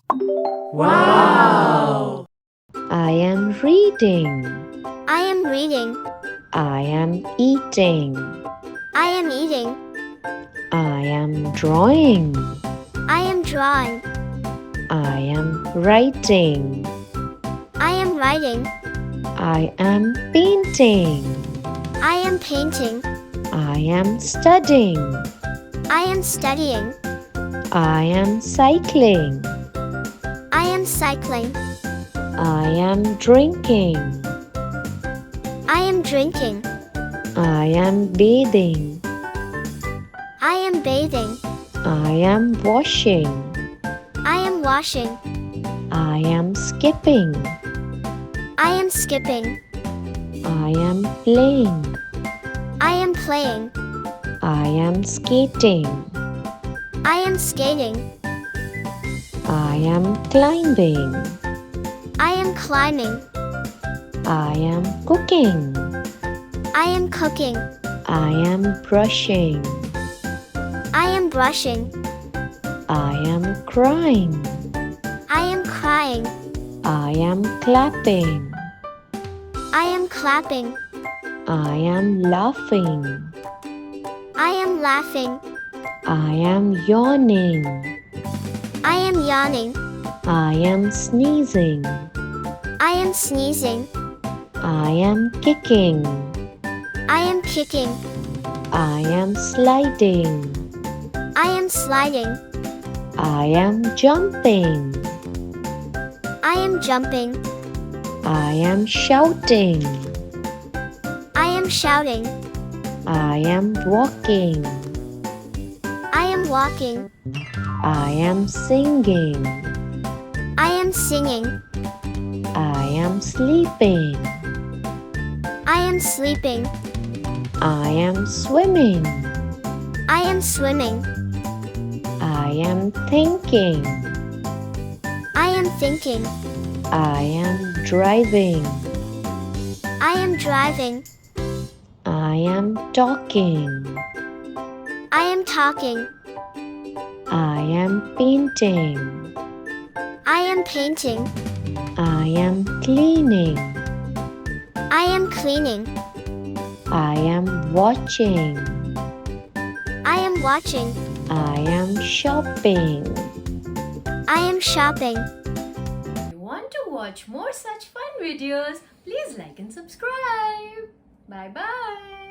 Wow! I am reading. I am reading. I am eating. I am eating. I am drawing. I am drawing. I am writing. I am writing. I am painting. I am painting. I am studying. I am studying. I am cycling. I am cycling. I am drinking. I am drinking. I am bathing. I am bathing. I am washing. I am washing. I am skipping. I am skipping. I am playing. I am playing. I am skating. I am skating. I am climbing. I am climbing. I am cooking. I am cooking. I am brushing. I am brushing. I am crying. I am crying. I am clapping. I am clapping. I am laughing. I am laughing. I am yawning. I am yawning. I am sneezing. I am sneezing. I am kicking. I am kicking. I am sliding. I am sliding. I am jumping. I am jumping. I am shouting. I am shouting. I am walking. I am walking. I am singing. I am singing. I am sleeping. I am sleeping. I am swimming. I am swimming. I am thinking. I am thinking. I am driving. I am driving. I am talking. I am talking. I am painting. I am painting. I am cleaning. I am cleaning. I am watching. I am watching. I am shopping. I am shopping. If you want to watch more such fun videos, please like and subscribe. Bye bye.